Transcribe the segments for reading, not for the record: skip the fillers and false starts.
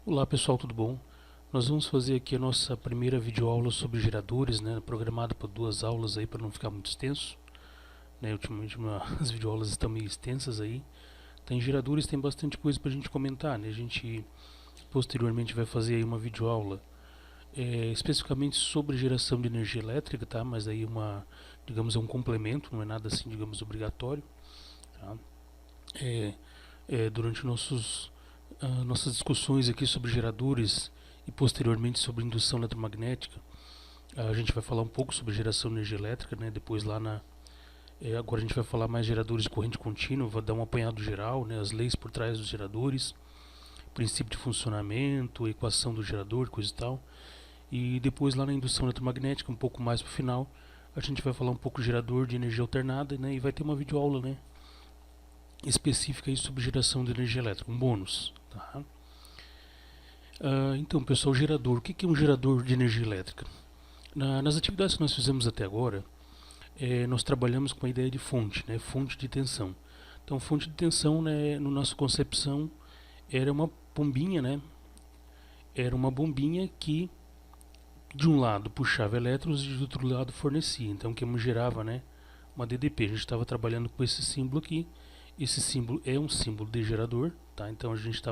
Olá pessoal, tudo bom? Nós vamos fazer aqui a nossa primeira videoaula sobre geradores, né, programada para 2 aulas aí para não ficar muito extenso, né? Ultimamente as videoaulas estão meio extensas aí. Tem geradores, tem bastante coisa para a gente comentar, né? A gente posteriormente vai fazer aí uma videoaula especificamente sobre geração de energia elétrica, tá? Mas aí digamos, é um complemento, não é nada assim, digamos, obrigatório, tá? É, Durante nossas discussões aqui sobre geradores e posteriormente sobre indução eletromagnética, a gente vai falar um pouco sobre geração de energia elétrica, né? Depois agora a gente vai falar mais geradores de corrente contínua, vai dar um apanhado geral, né? As leis por trás dos geradores, princípio de funcionamento, equação do gerador, coisa e tal. E depois lá na indução eletromagnética, um pouco mais para o final, a gente vai falar um pouco de gerador de energia alternada, né? E vai ter uma videoaula, né, específica aí sobre geração de energia elétrica, um bônus, tá? Então, pessoal, gerador. O que é um gerador de energia elétrica? Nas atividades que nós fizemos até agora, nós trabalhamos com a ideia de fonte, né, fonte de tensão. Então, fonte de tensão, né, na nossa concepção, era uma bombinha, né? Era uma bombinha que de um lado puxava elétrons e do outro lado fornecia. Então, que gerava, né, uma DDP. A gente estava trabalhando com esse símbolo aqui. Esse símbolo é um símbolo de gerador, tá? Então a gente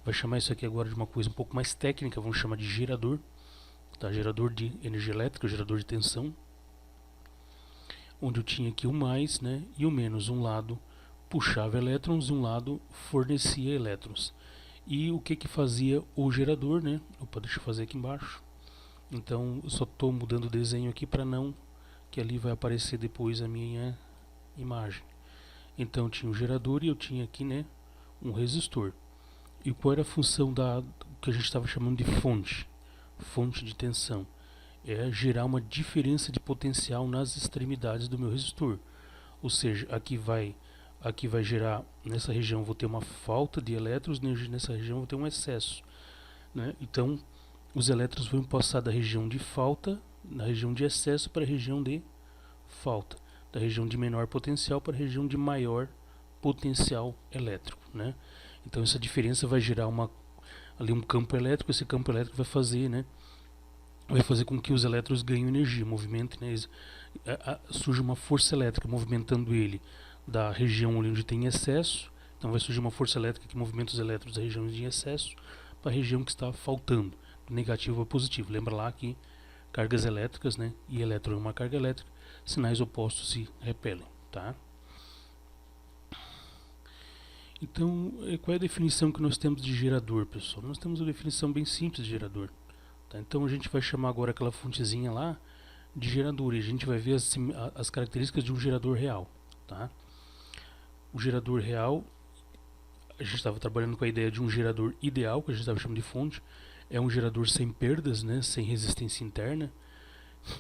vai chamar isso aqui agora de uma coisa um pouco mais técnica, vamos chamar de gerador, tá? Gerador de energia elétrica, gerador de tensão, onde eu tinha aqui o mais, né, e o menos. Um lado puxava elétrons e um lado fornecia elétrons. E o que fazia o gerador, né? Opa, deixa eu fazer aqui embaixo. Então eu só estou mudando o desenho aqui para não que ali vai aparecer depois a minha imagem. Então eu tinha o gerador e eu tinha aqui, né, um resistor. E qual era a função da que a gente estava chamando de fonte de tensão? É gerar uma diferença de potencial nas extremidades do meu resistor. Ou seja, aqui vai gerar, nessa região vou ter uma falta de elétrons, nessa região vou ter um excesso, né? Então os elétrons vão passar da região de falta, na região de excesso, para a região de falta, da região de menor potencial para a região de maior potencial elétrico, né? Então essa diferença vai gerar ali um campo elétrico. Esse campo elétrico vai fazer com que os elétrons ganhem energia, movimento, né? Surge uma força elétrica movimentando ele da região onde tem excesso. Então vai surgir uma força elétrica que movimenta os elétrons da região de excesso para a região que está faltando, do negativo ao positivo. Lembra lá que cargas elétricas, né, e elétron é uma carga elétrica, sinais opostos se repelem, tá? Então, qual é a definição que nós temos de gerador, pessoal? Nós temos uma definição bem simples de gerador, tá? Então a gente vai chamar agora aquela fontezinha lá de gerador e a gente vai ver as características de um gerador real, tá? O gerador real, a gente estava trabalhando com a ideia de um gerador ideal, que a gente estava chamando de fonte. É um gerador sem perdas, né, sem resistência interna.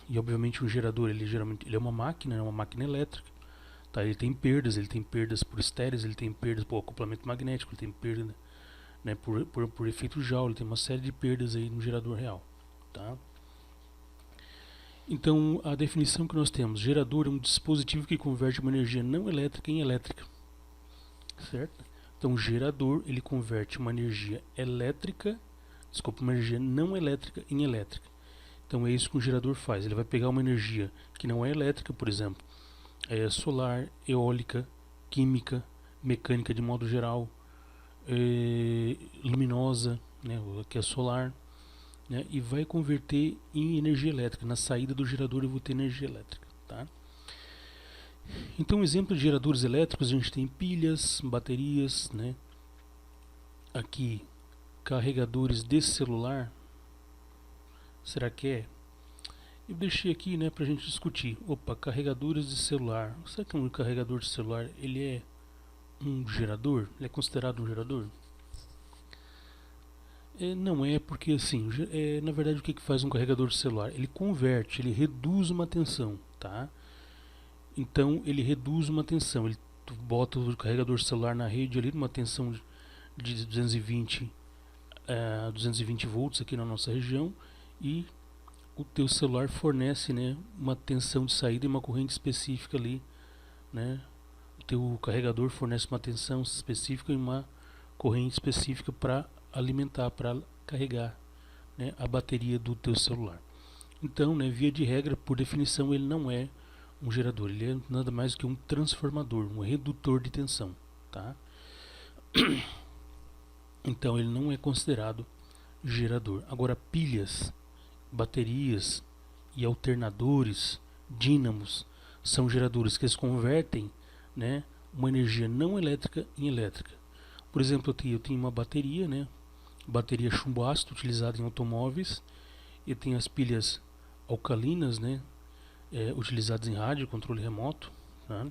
E obviamente um gerador, geralmente ele é uma máquina elétrica, tá? Ele tem perdas por estéreis, ele tem perdas por acoplamento magnético, ele tem perda, né, por efeito Joule, ele tem uma série de perdas aí no gerador real, tá? Então a definição que nós temos: gerador é um dispositivo que converte uma energia não elétrica em elétrica, certo? Então o gerador, ele converte uma energia uma energia não elétrica em elétrica. Então é isso que o gerador faz. Ele vai pegar uma energia que não é elétrica, por exemplo, solar, eólica, química, mecânica de modo geral, luminosa, né, que é solar, né, e vai converter em energia elétrica. Na saída do gerador eu vou ter energia elétrica, tá? Então, exemplo de geradores elétricos, a gente tem pilhas, baterias, né? Aqui, carregadores de celular. Será que é? Eu deixei aqui, né, pra gente discutir. Opa, carregadores de celular. Será que um carregador de celular, ele é um gerador? Ele é considerado um gerador? Não é, porque assim, na verdade o que faz um carregador de celular? Ele converte, ele reduz uma tensão, tá? Então ele reduz uma tensão, ele bota o carregador celular na rede ali numa tensão de 220 volts aqui na nossa região, e o teu celular fornece, né, uma tensão de saída e uma corrente específica ali, né? O teu carregador fornece uma tensão específica e uma corrente específica para alimentar, para carregar, né, a bateria do teu celular. Então, né, via de regra, por definição, ele não é um gerador, ele é nada mais que um transformador, um redutor de tensão, tá? Então ele não é considerado gerador. Agora, pilhas, baterias e alternadores, dínamos, são geradores que eles convertem, né, uma energia não elétrica em elétrica. Por exemplo, eu tenho uma bateria, né, bateria chumbo ácido utilizada em automóveis, e tem as pilhas alcalinas, né, utilizadas em rádio, controle remoto, né?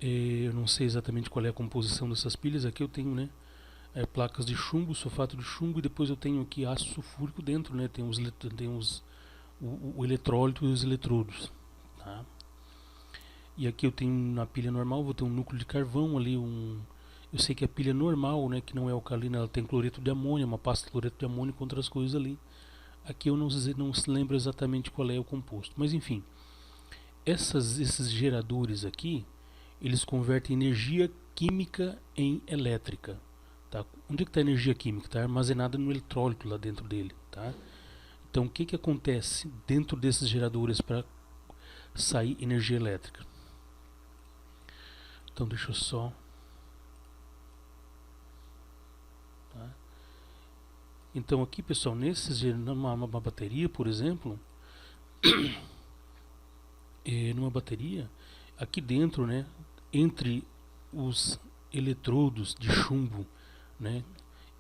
Eu não sei exatamente qual é a composição dessas pilhas. Aqui eu tenho, né, placas de chumbo, sulfato de chumbo, e depois eu tenho aqui ácido sulfúrico dentro, né, tem o eletrólito e os eletrodos, tá? E aqui eu tenho na pilha normal, vou ter um núcleo de carvão ali, eu sei que a pilha normal, né, que não é alcalina, ela tem cloreto de amônio, uma pasta de cloreto de amônio com outras coisas ali. Aqui eu não se lembro exatamente qual é o composto, mas enfim, esses geradores aqui, eles convertem energia química em elétrica, tá? Onde é que está a energia química? Está armazenada no eletrólito lá dentro dele, tá? Então o que acontece dentro desses geradores para sair energia elétrica? Então deixa eu só... Tá? Então aqui, pessoal, numa bateria, por exemplo, numa bateria, aqui dentro, né, entre os eletrodos de chumbo, né,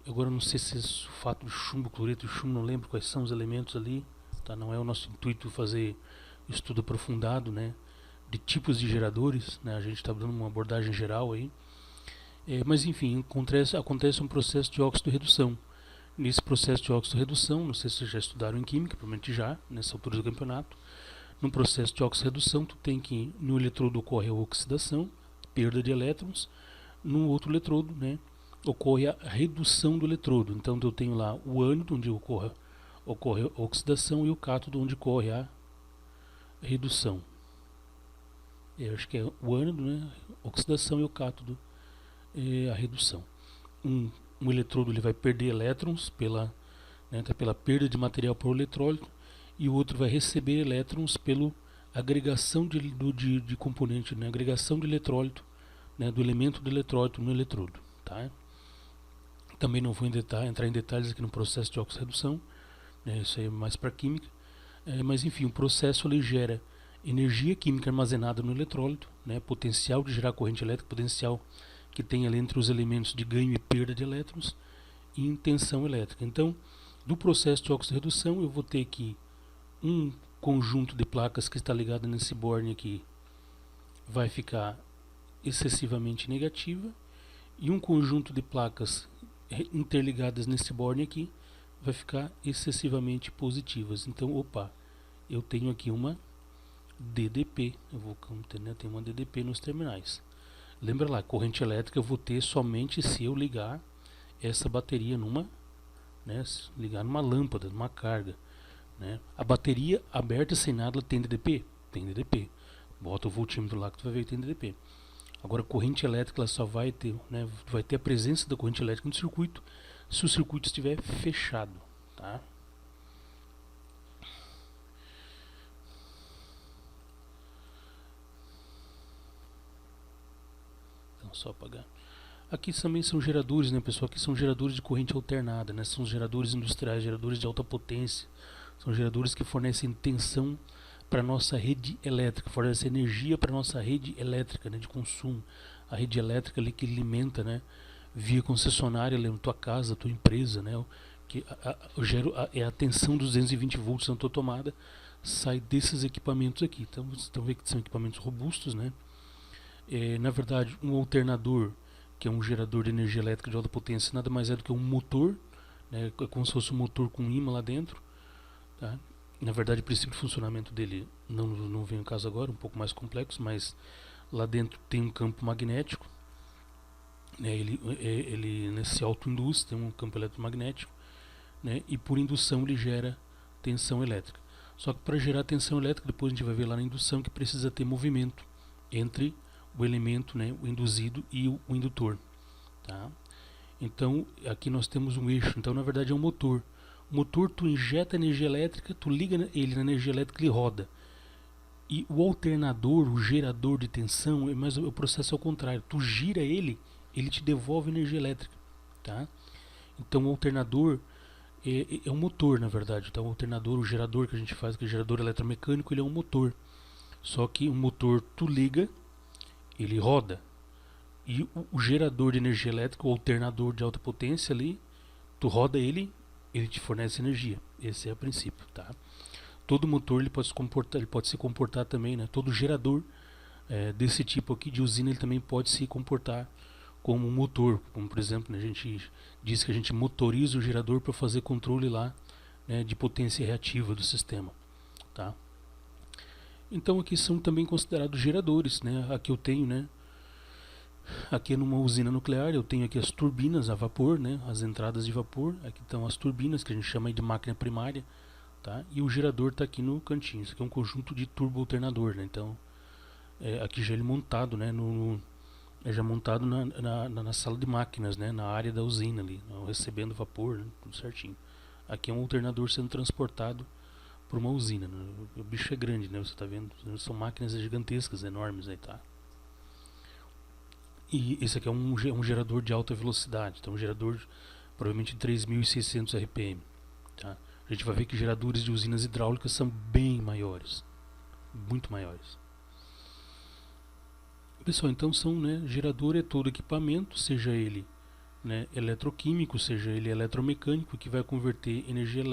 agora não sei se é sulfato de chumbo, cloreto de chumbo, não lembro quais são os elementos ali, tá? Não é o nosso intuito fazer estudo aprofundado, né, de tipos de geradores, né? A gente está dando uma abordagem geral aí, mas enfim, acontece um processo de óxido-redução. Nesse processo de óxido-redução, não sei se vocês já estudaram em química, provavelmente já, nessa altura do campeonato. No processo de óxido-redução, tu tem que no eletrodo ocorre a oxidação, perda de elétrons, no outro eletrodo, né, ocorre a redução do eletrodo. Então eu tenho lá o ânodo, onde ocorre a oxidação, e o cátodo, onde ocorre a redução. Eu acho que é o ânodo, né, oxidação, e o cátodo, a redução. Um eletrodo ele vai perder elétrons pela perda de material por eletrólito, e o outro vai receber elétrons pela agregação de componente, né, agregação de eletrólito, né, do elemento do eletrólito no eletrodo, tá? Também não vou entrar em detalhes aqui no processo de oxirredução, né, isso aí é mais para química, mas enfim, o processo ele gera energia química armazenada no eletrólito, né, potencial de gerar corrente elétrica, potencial que tem ali entre os elementos de ganho e perda de elétrons, e tensão elétrica. Então, do processo de oxirredução, eu vou ter aqui um conjunto de placas que está ligado nesse borne aqui, vai ficar excessivamente negativa, e um conjunto de placas interligadas nesse borne aqui vai ficar excessivamente positivas. Então, opa, eu tenho aqui uma DDP, eu tenho uma DDP nos terminais. Lembra lá, corrente elétrica eu vou ter somente se eu ligar essa bateria ligar numa lâmpada, numa carga, né? A bateria aberta sem nada, ela tem DDP? Tem DDP. Bota o voltímetro lá que tu vai ver que tem DDP. Agora, corrente elétrica ela só vai ter, né, vai ter a presença da corrente elétrica no circuito se o circuito estiver fechado, tá? Então, só apagar. Aqui também são geradores, né, pessoal? Aqui são geradores de corrente alternada, né? São geradores industriais, geradores de alta potência. São geradores que fornecem tensão para a nossa rede elétrica, fornecem energia para a nossa rede elétrica, né, de consumo. A rede elétrica ali que alimenta, né, via concessionária, tua casa, tua empresa, né, que é a tensão dos 220 volts na tua tomada, sai desses equipamentos aqui. Então vocês estão vendo que são equipamentos robustos, né? Na verdade, um alternador, que é um gerador de energia elétrica de alta potência, nada mais é do que um motor, né, é como se fosse um motor com imã lá dentro, tá? Na verdade, o princípio de funcionamento dele não vem ao caso agora, um pouco mais complexo, mas lá dentro tem um campo magnético, né, ele se autoinduz, tem um campo eletromagnético, né, e por indução ele gera tensão elétrica. Só que para gerar tensão elétrica, depois a gente vai ver lá na indução que precisa ter movimento entre o elemento, né, o induzido, e o indutor, tá? Então aqui nós temos um eixo, então na verdade é um motor. O motor, tu injeta energia elétrica, tu liga ele na energia elétrica e ele roda. E o alternador, o gerador de tensão, mas o processo é o contrário. Tu gira ele, ele te devolve energia elétrica, tá? Então o alternador é um motor, na verdade. Então o alternador, o gerador que a gente faz, que é o gerador eletromecânico, ele é um motor. Só que o motor tu liga, ele roda. E o gerador de energia elétrica, o alternador de alta potência ali, tu roda ele, ele te fornece energia. Esse é o princípio, tá? Todo motor ele pode se comportar também, né? Todo gerador desse tipo aqui de usina ele também pode se comportar como um motor, como por exemplo, né, a gente diz que a gente motoriza o gerador para fazer controle lá, né, de potência reativa do sistema, tá? Então aqui são também considerados geradores, né? Aqui eu tenho, né? Aqui numa usina nuclear eu tenho aqui as turbinas a vapor, né? As entradas de vapor. Aqui estão as turbinas que a gente chama de máquina primária. Tá? E o gerador está aqui no cantinho. Isso aqui é um conjunto de turbo alternador, né? Então, aqui já ele montado, né? Já montado na sala de máquinas, né? Na área da usina ali, recebendo vapor, né? Tudo certinho. Aqui é um alternador sendo transportado por uma usina, né? O bicho é grande, né? Você está vendo? São máquinas gigantescas, enormes aí, tá? E esse aqui é um gerador de alta velocidade. Então, um gerador provavelmente de 3.600 RPM, tá? A gente vai ver que geradores de usinas hidráulicas são bem maiores, muito maiores. Pessoal, então são, né, gerador é todo equipamento, seja ele, né, eletroquímico, seja ele eletromecânico, que vai converter energia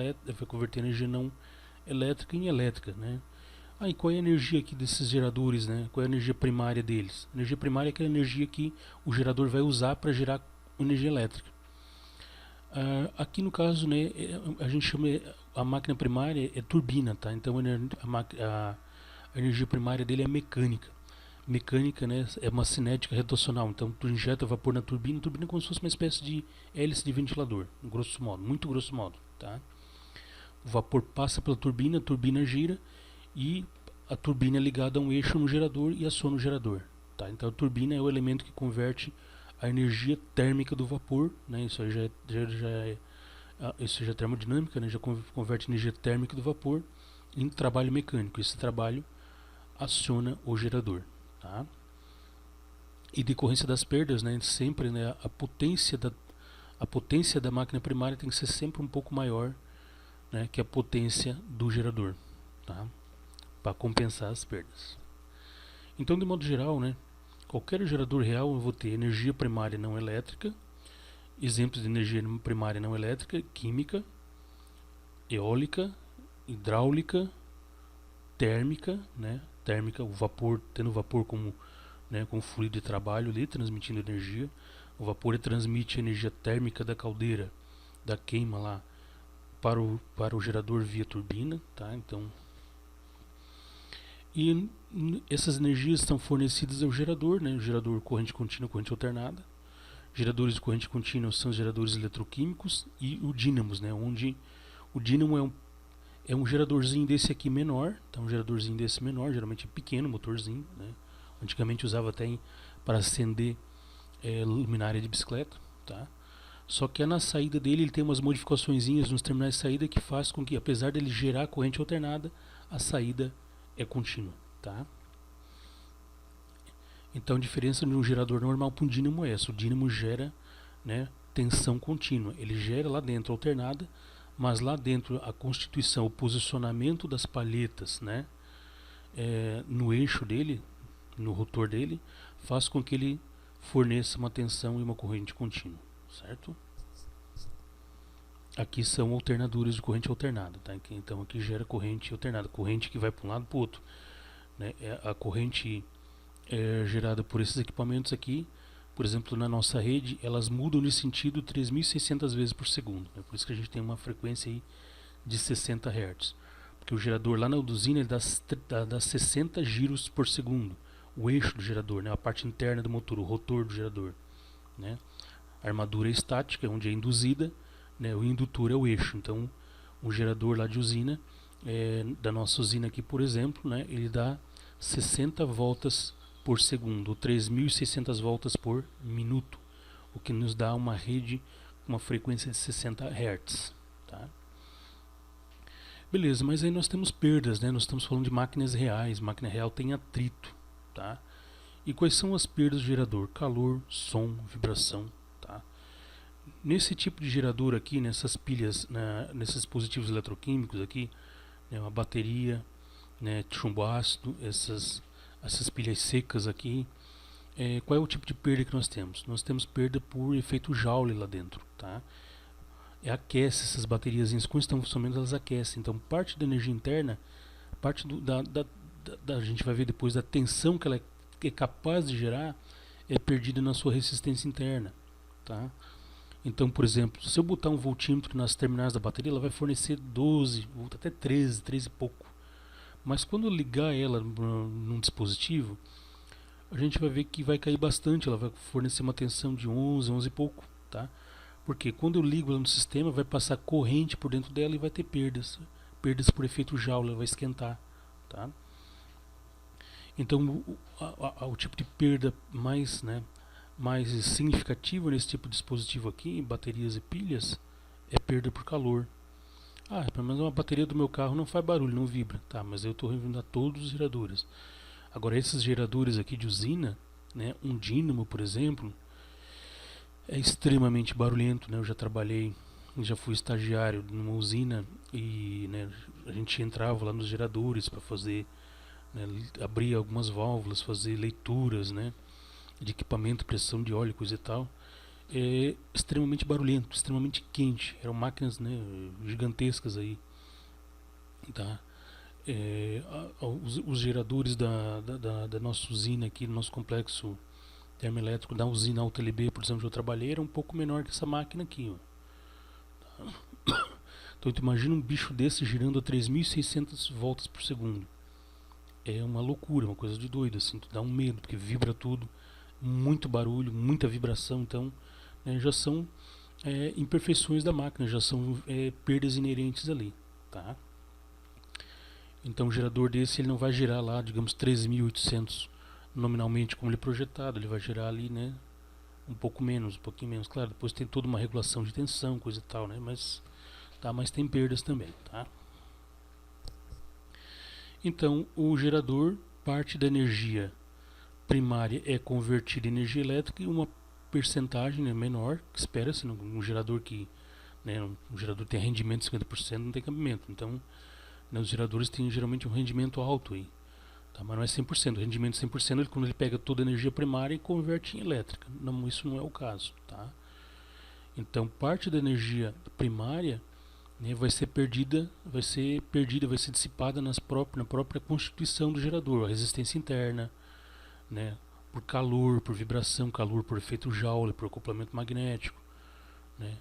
não elétrica em elétrica, né? E qual é a energia aqui desses geradores, né? Qual é a energia primária deles? A energia primária é aquela energia que o gerador vai usar para gerar energia elétrica. Aqui no caso, né, a gente chama a máquina primária é turbina, tá? Então a energia primária dele é mecânica. Mecânica, né, é uma cinética rotacional. Então tu injeta vapor na turbina, a turbina é como se fosse uma espécie de hélice de ventilador, grosso modo, muito grosso modo, tá? O vapor passa pela turbina, a turbina gira e a turbina é ligada a um eixo no gerador e aciona o gerador, tá? Então a turbina é o elemento que converte a energia térmica do vapor, né? Isso aí isso já é termodinâmica, né? Já converte energia térmica do vapor em trabalho mecânico. Esse trabalho aciona o gerador, tá? E decorrência das perdas, né? Sempre, né, a potência da máquina primária tem que ser sempre um pouco maior, né, que a potência do gerador, tá? Para compensar as perdas. Então, de modo geral, né, qualquer gerador real eu vou ter energia primária não elétrica, exemplos de energia primária não elétrica, química, eólica, hidráulica, térmica, né? Térmica, o vapor, tendo vapor como, né, como fluido de trabalho ali, transmitindo energia. O vapor transmite energia térmica da caldeira, da queima lá, para o gerador via turbina, tá? Então, e essas energias estão fornecidas ao gerador, né? O gerador corrente contínua, corrente alternada. Geradores de corrente contínua são os geradores eletroquímicos e o dínamos, né? Onde o dínamo é um geradorzinho desse aqui menor, então um geradorzinho desse menor, geralmente pequeno, motorzinho, né? Antigamente usava até para acender luminária de bicicleta, tá? Só que na saída dele ele tem umas modificaçõezinhas nos terminais de saída que faz com que, apesar dele gerar corrente alternada, a saída é contínua, tá? Então a diferença de um gerador normal para um dínamo é essa. O dínamo gera, né, tensão contínua. Ele gera lá dentro alternada, mas lá dentro a constituição, o posicionamento das palhetas, né, no eixo dele, no rotor dele, faz com que ele forneça uma tensão e uma corrente contínua, certo? Aqui são alternadores de corrente alternada, tá? Então aqui gera corrente alternada, corrente que vai para um lado para o outro, né? A corrente gerada por esses equipamentos aqui, por exemplo, na nossa rede, elas mudam de sentido 3.600 vezes por segundo, né? Por isso que a gente tem uma frequência aí de 60 Hz, porque o gerador lá na usina ele dá 60 giros por segundo, o eixo do gerador, né? A parte interna do motor, o rotor do gerador, né? A armadura é estática, onde é induzida, né? O indutor é o eixo. Então, o gerador lá de usina, da nossa usina aqui, por exemplo, né? Ele dá 60 voltas por segundo, 3.600 voltas por minuto. o que nos dá uma rede com uma frequência de 60 Hz. Tá? Beleza, mas aí nós temos perdas, né? Nós estamos falando de máquinas reais, máquina real tem atrito. Tá? E quais são as perdas do gerador? Calor, som, vibração. Tá? Nesse tipo de gerador aqui, nessas pilhas, nesses dispositivos eletroquímicos aqui, né, uma bateria, né, chumbo ácido, essas pilhas secas aqui, qual é o tipo de perda que nós temos? Nós temos perda por efeito Joule lá dentro. Tá? Aquece essas baterias, quando estão funcionando, elas aquecem. Então, parte da energia interna, parte a gente vai ver depois da tensão que ela é capaz de gerar, é perdida na sua resistência interna. Tá? Então, por exemplo, se eu botar um voltímetro nas terminais da bateria, ela vai fornecer 12, até 13, 13 e pouco. Mas quando eu ligar ela num dispositivo, a gente vai ver que vai cair bastante, ela vai fornecer uma tensão de 11, 11 e pouco. Tá? Porque quando eu ligo ela no sistema, vai passar corrente por dentro dela e vai ter perdas. Perdas por efeito Joule, ela vai esquentar. Tá? Então, o tipo de perda mais significativo nesse tipo de dispositivo aqui, baterias e pilhas, é perda por calor. Pelo menos uma bateria do meu carro não faz barulho, não vibra. Tá, mas eu estou referindo a todos os geradores. Agora, esses geradores aqui de usina, né, um dínamo, por exemplo, é extremamente barulhento. Né? Eu já trabalhei, já fui estagiário numa usina e, né, a gente entrava lá nos geradores para fazer, né, abrir algumas válvulas, fazer leituras, né, de equipamento, pressão de óleo, coisa e tal. É extremamente barulhento, extremamente quente. Eram máquinas, né, gigantescas aí. Tá? Os geradores da nossa usina aqui, do nosso complexo termoelétrico, da usina Alta LB, por exemplo, que eu trabalhei, era um pouco menor que essa máquina aqui. Ó. Tá? Então tu imagina um bicho desse girando a 3.600 voltas por segundo. É uma loucura, uma coisa de doido, assim, tu dá um medo, porque vibra tudo, muito barulho, muita vibração. Então, né, já são imperfeições da máquina, já são perdas inerentes ali. Tá? Então, um gerador desse ele não vai girar lá, digamos, 13.800 nominalmente como ele é projetado, ele vai girar ali, né, um pouquinho menos. Claro, depois tem toda uma regulação de tensão, coisa e tal, né, mas tem perdas também. Tá? Então, o gerador, parte da energia primária é convertida em energia elétrica e uma percentagem, né, menor, que espera-se um gerador que, né, um gerador tem rendimento de 50%, não tem cabimento. Então, né, os geradores têm geralmente um rendimento alto aí. Tá? Mas não é 100%. O rendimento 100% é quando ele pega toda a energia primária e converte em elétrica. Não, isso não é o caso. Tá? Então, parte da energia primária, né, vai ser dissipada na própria constituição do gerador, a resistência interna, né, por calor, por vibração, calor por efeito Joule, por acoplamento magnético, né,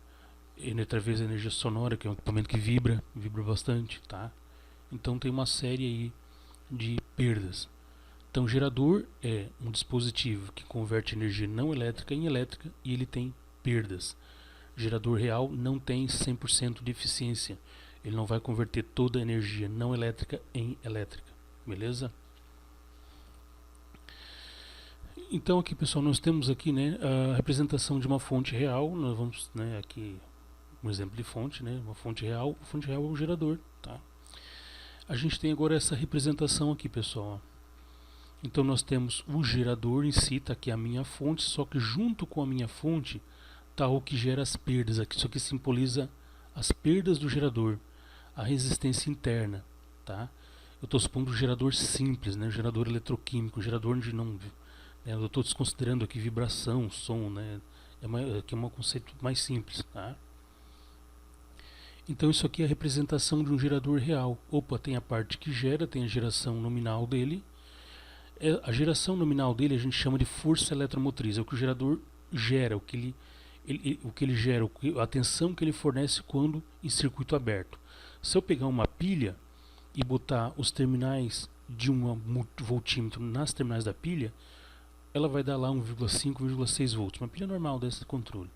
e através da energia sonora, que é um equipamento que vibra bastante. Tá? Então tem uma série aí de perdas. Então, gerador é um dispositivo que converte energia não elétrica em elétrica e ele tem perdas. Gerador real não tem 100% de eficiência. Ele não vai converter toda a energia não elétrica em elétrica. Beleza? Então aqui, pessoal, nós temos aqui, né, a representação de uma fonte real. Nós vamos, né, aqui um exemplo de fonte, né, uma fonte real. A fonte real é um gerador. Tá? A gente tem agora essa representação aqui, pessoal. Então nós temos o gerador em si, tá aqui a minha fonte, só que junto com a minha fonte está o que gera as perdas. Isso aqui simboliza as perdas do gerador, a resistência interna. Tá? Eu estou supondo um gerador simples, né? Um gerador eletroquímico, um gerador onde não... eu estou desconsiderando aqui vibração, som, né? Aqui é um conceito mais simples. Tá? Então isso aqui é a representação de um gerador real. Tem a parte que gera, tem a geração nominal dele. A geração nominal dele a gente chama de força eletromotriz. É o que o gerador gera, o que ele gera, a tensão que ele fornece quando em circuito aberto. Se eu pegar uma pilha e botar os terminais de um voltímetro nas terminais da pilha, ela vai dar lá 1,5, 1,6 volts. Uma pilha normal desse controle.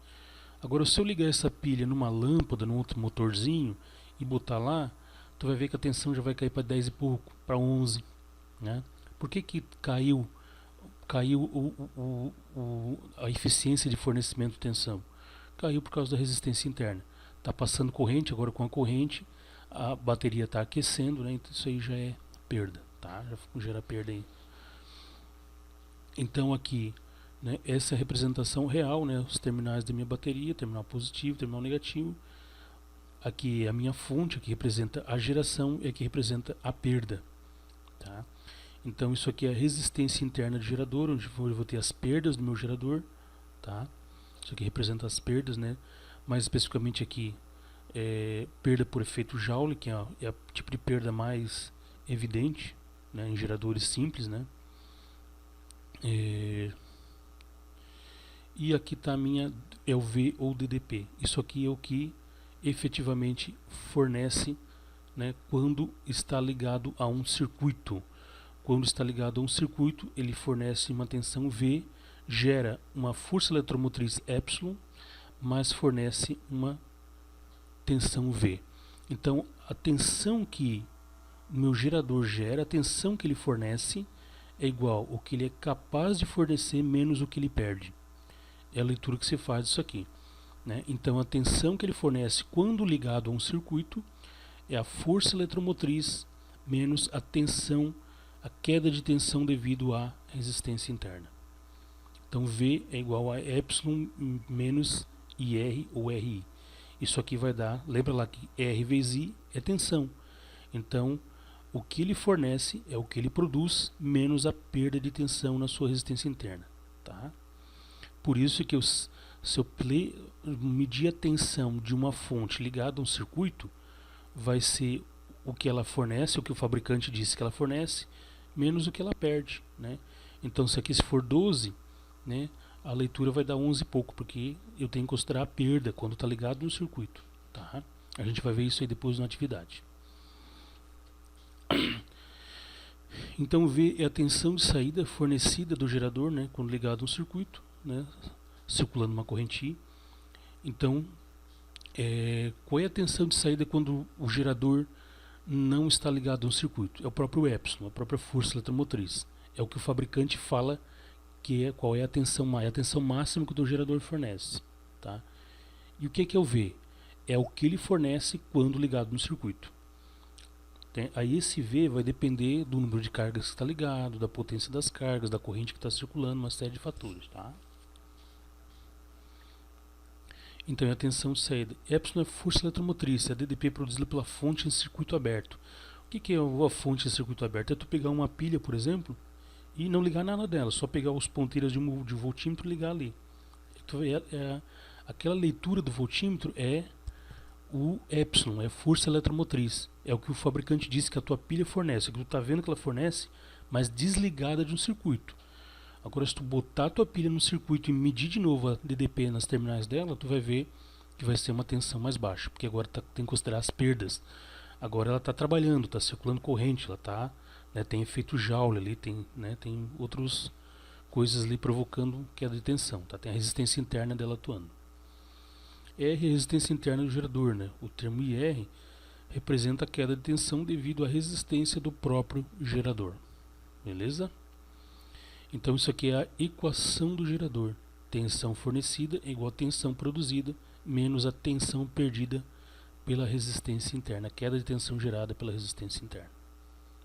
Agora, se eu ligar essa pilha numa lâmpada, num outro motorzinho, e botar lá, tu vai ver que a tensão já vai cair para 10 e pouco, para 11. Né? Por que caiu? caiu a eficiência de fornecimento de tensão. Caiu por causa da resistência interna. Está passando corrente, agora com a corrente a bateria está aquecendo, né? Então isso aí já é perda, tá? Já gera perda aí. Então aqui, né, essa é a representação real, né, os terminais da minha bateria, terminal positivo, terminal negativo. Aqui é a minha fonte, aqui representa a geração e aqui representa a perda, tá? Então isso aqui é a resistência interna do gerador, onde eu vou ter as perdas do meu gerador, tá? Isso aqui representa as perdas, né? Mais especificamente aqui, perda por efeito Joule, que é o tipo de perda mais evidente, né, em geradores simples, né? E aqui está a minha, é o V ou DDP. Isso aqui é o que efetivamente fornece, né, quando está ligado a um circuito. Quando está ligado a um circuito, ele fornece uma tensão V, gera uma força eletromotriz epsilon, mas fornece uma tensão V. Então, a tensão que o meu gerador gera, a tensão que ele fornece, é igual ao que ele é capaz de fornecer menos o que ele perde. É a leitura que se faz disso aqui, né? Então, a tensão que ele fornece quando ligado a um circuito é a força eletromotriz menos a tensão, a queda de tensão devido à resistência interna. Então V é igual a epsilon menos IR ou RI. Isso aqui vai dar, lembra lá que R vezes I é tensão. Então o que ele fornece é o que ele produz menos a perda de tensão na sua resistência interna, tá? Por isso que se eu medir a tensão de uma fonte ligada a um circuito, vai ser o que ela fornece, o que o fabricante disse que ela fornece, menos o que ela perde, né? Então se aqui se for 12, né, a leitura vai dar 11 e pouco, porque eu tenho que considerar a perda quando está ligado no circuito, tá? A gente vai ver isso aí depois na atividade. Então V é a tensão de saída fornecida do gerador, né, quando ligado no circuito, né, circulando uma corrente I. Então, qual é a tensão de saída quando o gerador não está ligado a um circuito? É o próprio epsilon, a própria força eletromotriz. É o que o fabricante fala que é qual é a tensão máxima que o gerador fornece, tá? E o que é o V? É o que ele fornece quando ligado no circuito. Aí esse V vai depender do número de cargas que está ligado, da potência das cargas, da corrente que está circulando, uma série de fatores, tá? Então é a tensão de saída. Epsilon é força eletromotriz, é a DDP produzida pela fonte em circuito aberto. O que é a fonte em circuito aberto? É tu pegar uma pilha, por exemplo, e não ligar nada dela, só pegar os ponteiros de voltímetro e ligar ali. Aquela leitura do voltímetro é o epsilon, é a força eletromotriz. É o que o fabricante disse que a tua pilha fornece, é que tu está vendo que ela fornece, mas desligada de um circuito. Agora, se tu botar a tua pilha no circuito e medir de novo a DDP nas terminais dela, tu vai ver que vai ser uma tensão mais baixa, porque agora tem que considerar as perdas. Agora ela está trabalhando, está circulando corrente, ela está, né, tem efeito Joule ali, tem outras coisas ali provocando queda de tensão, tá? Tem a resistência interna dela atuando. R é a resistência interna do gerador, né? O termo IR representa a queda de tensão devido à resistência do próprio gerador, beleza? Então isso aqui é a equação do gerador. Tensão fornecida é igual a tensão produzida menos a tensão perdida pela resistência interna, a queda de tensão gerada pela resistência interna.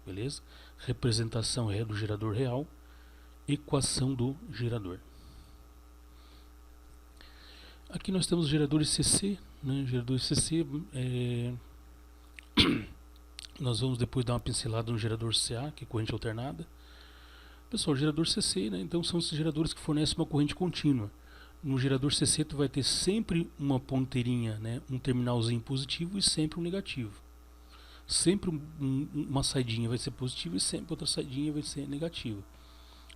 Beleza? Representação é do gerador real, equação do gerador. Aqui nós temos geradores CC, né? Geradores CC, nós vamos depois dar uma pincelada no gerador CA, que é corrente alternada. Pessoal, gerador CC, né? Então são esses geradores que fornecem uma corrente contínua. No gerador CC tu vai ter sempre uma ponteirinha, né? Um terminalzinho positivo e sempre um negativo. Sempre uma saidinha vai ser positiva e sempre outra saidinha vai ser negativa.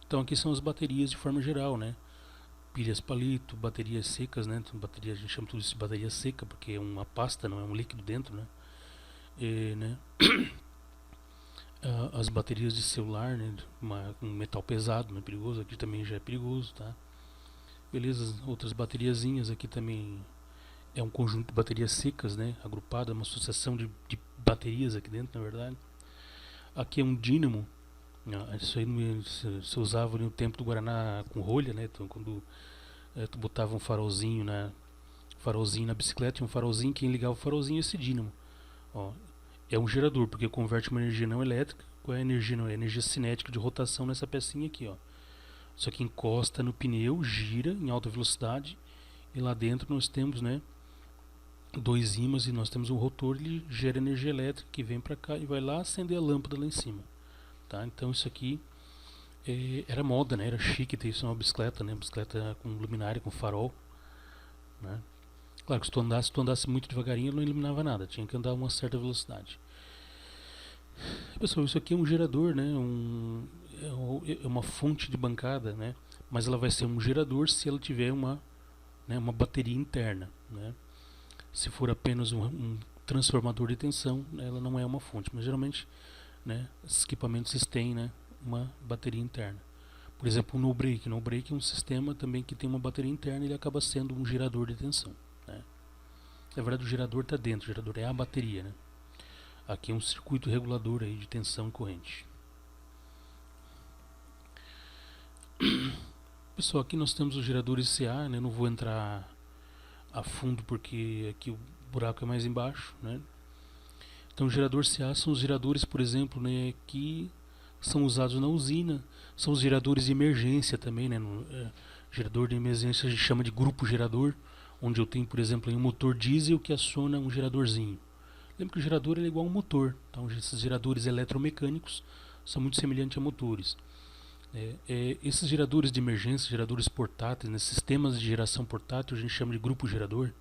Então aqui são as baterias de forma geral, né? Pilhas palito, baterias secas, né? Então, bateria, a gente chama tudo isso de bateria seca porque é uma pasta, não é um líquido dentro, né? As baterias de celular, né? Um metal pesado, não é perigoso, aqui também já é perigoso, tá? Beleza, outras bateriazinhas aqui também é um conjunto de baterias secas, né? Agrupada, uma associação de baterias aqui dentro, na verdade. Aqui é um dínamo, Isso aí se usava no tempo do Guaraná com rolha, né? Então quando tu botava um farolzinho na bicicleta, tinha um farolzinho, quem ligava o farolzinho é esse dínamo. Ó, é um gerador, porque converte uma energia não elétrica. Qual é a energia não? É a energia cinética de rotação nessa pecinha aqui, ó. Isso aqui encosta no pneu, gira em alta velocidade e lá dentro nós temos, né, dois ímãs e nós temos um rotor, ele gera energia elétrica que vem para cá e vai lá acender a lâmpada lá em cima, tá? Então isso aqui era moda, né? Era chique ter isso numa bicicleta, né? Bicicleta com luminária, com farol, né? Claro que se tu andasse muito devagarinho, não iluminava nada, tinha que andar a uma certa velocidade. Pessoal, isso aqui é um gerador, né? É uma fonte de bancada, né? Mas ela vai ser um gerador se ela tiver uma bateria interna, né? Se for apenas um transformador de tensão, ela não é uma fonte, mas geralmente, né, esses equipamentos têm, né, uma bateria interna. Por exemplo, o no brake. No brake é um sistema também que tem uma bateria interna e ele acaba sendo um gerador de tensão, né? Na verdade, o gerador está dentro, o gerador é a bateria, né? Aqui é um circuito regulador aí de tensão e corrente. Pessoal, aqui nós temos os geradores CA, né? Não vou entrar a fundo porque aqui o buraco é mais embaixo, né? Então, o gerador CA são os geradores, por exemplo, né, que são usados na usina, são os geradores de emergência também, né? Gerador de emergência a gente chama de grupo gerador, onde eu tenho, por exemplo, um motor diesel que aciona um geradorzinho. Lembra que o gerador é igual a um motor, então esses geradores eletromecânicos são muito semelhantes a motores. Esses geradores de emergência, geradores portáteis, né, sistemas de geração portátil, a gente chama de grupo gerador,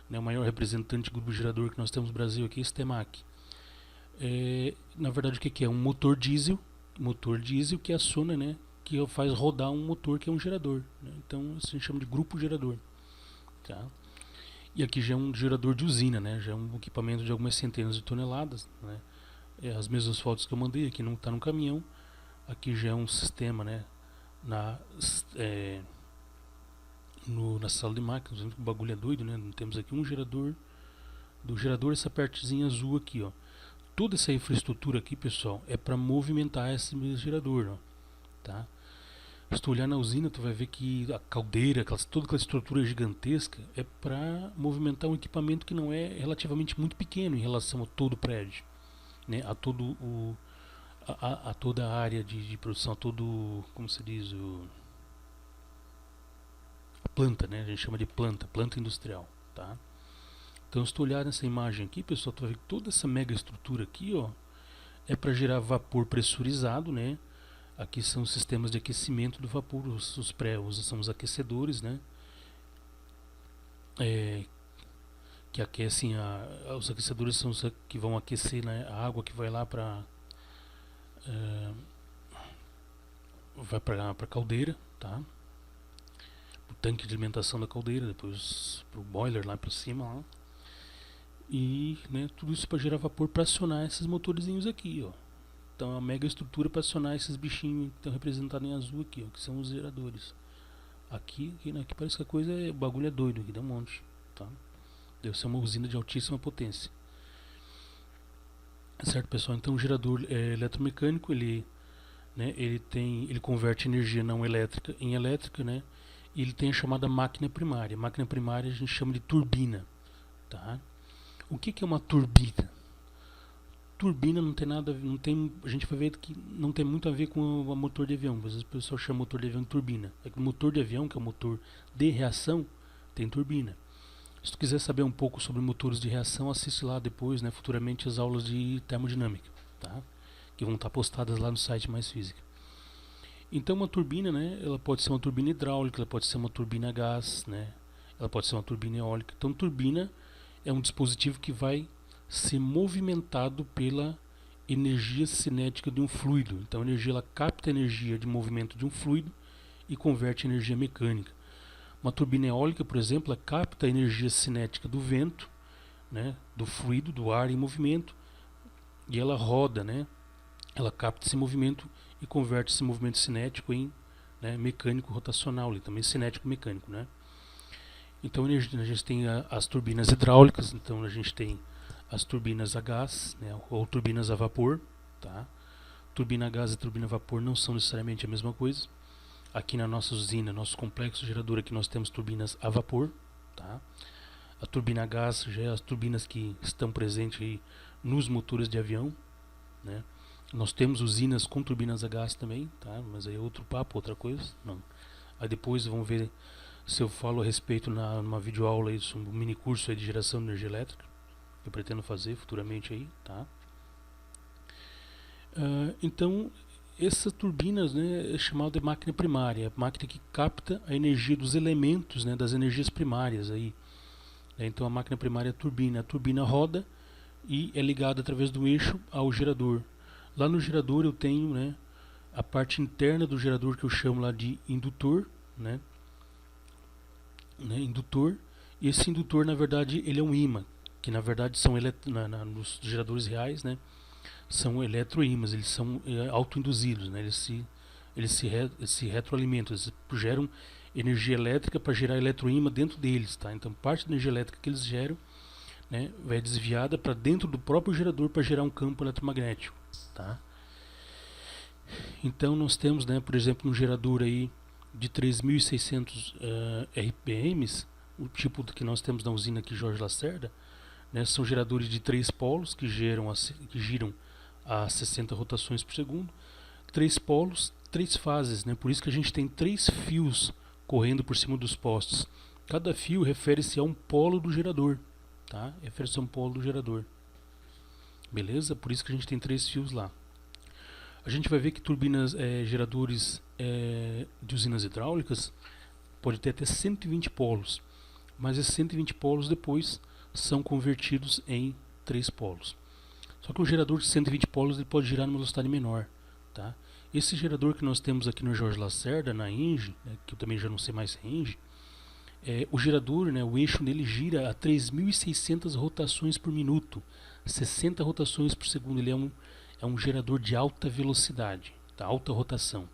né? O maior representante de grupo gerador que nós temos no Brasil aqui é a Stemac. Na verdade, o que é? Um motor diesel que aciona, né, que faz rodar um motor que é um gerador, né? Então isso a gente chama de grupo gerador, tá? E aqui já é um gerador de usina, né? Já é um equipamento de algumas centenas de toneladas, né? As mesmas fotos que eu mandei aqui não está no caminhão. Aqui já é um sistema, né, na sala de máquinas. O bagulho é doido, né? Temos aqui um gerador. Do gerador, essa partezinha azul aqui, ó. Toda essa infraestrutura aqui, pessoal, é para movimentar esse mesmo gerador, ó, tá? Se tu olhar na usina, tu vai ver que a caldeira, toda aquela estrutura gigantesca é para movimentar um equipamento que não é relativamente muito pequeno em relação a todo o prédio, né? A toda a área de produção, como se diz, a planta, né? A gente chama de planta industrial, tá? Então, se tu olhar nessa imagem aqui, pessoal, tu vai ver que toda essa mega estrutura aqui, ó, é para gerar vapor pressurizado, né? Aqui são os sistemas de aquecimento do vapor, são os aquecedores, né? Que aquecem os aquecedores são os que vão aquecer, né, a água que vai lá para a caldeira, tá? O tanque de alimentação da caldeira, depois pro boiler lá para cima, ó. E, né, tudo isso para gerar vapor para acionar esses motorzinhos aqui, ó. Então a mega estrutura para acionar esses bichinhos que estão representados em azul aqui, ó, que são os geradores. Aqui parece que o bagulho é doido, aqui dá um monte, tá? Deve ser uma usina de altíssima potência. Certo, pessoal? Então o gerador eletromecânico, ele converte energia não elétrica em elétrica, né? E ele tem a chamada máquina primária. Máquina primária a gente chama de turbina, tá? O que é uma turbina? Turbina não tem nada, a gente vai ver que não tem muito a ver com o motor de avião. Às vezes o pessoal chama motor de avião de turbina. É que o motor de avião, que é o motor de reação, tem turbina. Se tu quiser saber um pouco sobre motores de reação, assiste lá depois, né, futuramente as aulas de termodinâmica, tá? Que vão estar postadas lá no site Mais Física. Então uma turbina, né, ela pode ser uma turbina hidráulica, ela pode ser uma turbina a gás, né? Ela pode ser uma turbina eólica. Então turbina é um dispositivo que vai ser movimentado pela energia cinética de um fluido. Então a energia, ela capta a energia de movimento de um fluido e converte em energia mecânica. Uma turbina eólica, por exemplo, ela capta a energia cinética do vento, né, do fluido, do ar em movimento, e ela roda, né? Ela capta esse movimento e converte esse movimento cinético em, né, mecânico rotacional, e também cinético mecânico, né? Então a gente tem as turbinas hidráulicas, então a gente tem as turbinas a gás, né, ou turbinas a vapor, tá? turbina a gás e turbina a vapor não são necessariamente a mesma coisa. Aqui na nossa usina, nosso complexo gerador, aqui nós temos turbinas a vapor, tá? A turbina a gás já é as turbinas que estão presentes aí nos motores de avião, né? Nós temos usinas com turbinas a gás também, tá? Mas aí é outro papo, outra coisa, não. Aí depois vamos ver se eu falo a respeito numa videoaula aí sobre um mini curso aí de geração de energia elétrica, que eu pretendo fazer futuramente aí, tá? Então, essas turbinas, né, é chamada de máquina primária, a máquina que capta a energia dos elementos, né, das energias primárias aí. Então a máquina primária é a turbina roda e é ligada através do eixo ao gerador. Lá no gerador eu tenho, né, a parte interna do gerador que eu chamo lá de indutor, né, indutor. E esse indutor, na verdade, ele é um ímã, que na verdade são nos geradores reais, né, são eletroímãs, eles são autoinduzidos, né, eles se retroalimentam, eles geram energia elétrica para gerar eletroímã dentro deles, tá? Então parte da energia elétrica que eles geram, né, vai desviada para dentro do próprio gerador para gerar um campo eletromagnético, tá? Então nós temos, né, por exemplo, um gerador aí de 3.600 RPMs, o tipo que nós temos na usina aqui Jorge Lacerda, né, são geradores de 3 polos que giram a 60 rotações por segundo, 3 polos, 3 fases, né? Por isso que a gente tem 3 fios correndo por cima dos postes. Cada fio refere-se a um polo do gerador, tá? Refere-se a um polo do gerador. Beleza? Por isso que a gente tem 3 fios lá. A gente vai ver que turbinas, geradores de usinas hidráulicas pode ter até 120 polos, mas esses 120 polos depois são convertidos em 3 polos. Só que o gerador de 120 polos ele pode girar numa velocidade menor, tá? Esse gerador que nós temos aqui no Jorge Lacerda, na Engie, né, que eu também já não sei mais Engie, o gerador, né, o eixo dele gira a 3.600 rotações por minuto, 60 rotações por segundo. Ele é um gerador de alta velocidade, tá? Alta rotação.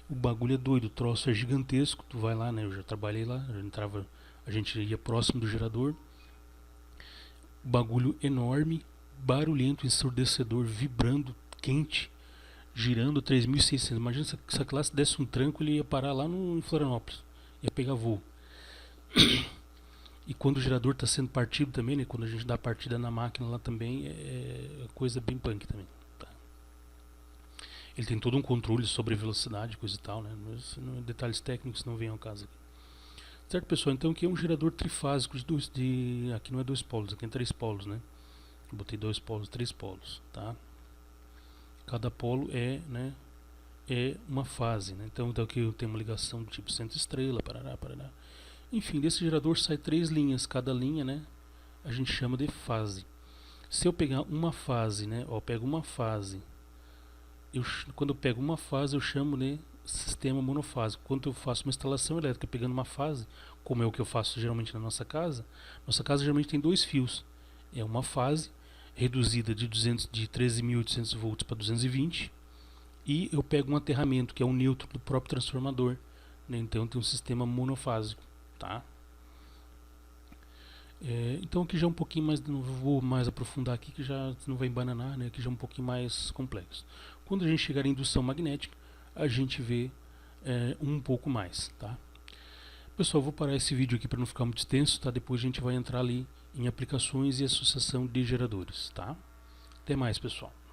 O bagulho é doido, o troço é gigantesco. Tu vai lá, né, eu já trabalhei lá, a gente ia próximo do gerador. Bagulho enorme, barulhento, ensurdecedor, vibrando, quente, girando 3.600. Imagina se essa classe desse um tranco, ele ia parar lá em Florianópolis, ia pegar voo. E quando o gerador está sendo partido também, né, quando a gente dá a partida na máquina lá também, é coisa bem punk também. Tá? Ele tem todo um controle sobre a velocidade, coisa e tal, né? Mas detalhes técnicos não vêm ao caso aqui. Certo, pessoal? Então aqui é um gerador trifásico aqui não é 2 polos, aqui é 3 polos, né? Eu botei 2 polos, 3 polos, tá? Cada polo é uma fase, né? Então aqui eu tenho uma ligação do tipo centro estrela, parará. Enfim, desse gerador sai 3 linhas, cada linha, né, a gente chama de fase. Se eu pegar uma fase, né, eu pego uma fase, quando eu pego uma fase eu chamo de sistema monofásico. Quando eu faço uma instalação elétrica pegando uma fase, como é o que eu faço geralmente na nossa casa geralmente tem 2 fios. É uma fase reduzida de 13.800 volts para 220, e eu pego um aterramento, que é um neutro do próprio transformador, né? Então tem um sistema monofásico, tá? Então aqui já é um pouquinho mais, não vou mais aprofundar aqui, que já não vai embananar, né? Aqui já é um pouquinho mais complexo. Quando a gente chegar em indução magnética, a gente vê um pouco mais, tá? Pessoal, vou parar esse vídeo aqui para não ficar muito extenso, tá? Depois a gente vai entrar ali em aplicações e associação de geradores, tá? Até mais, pessoal.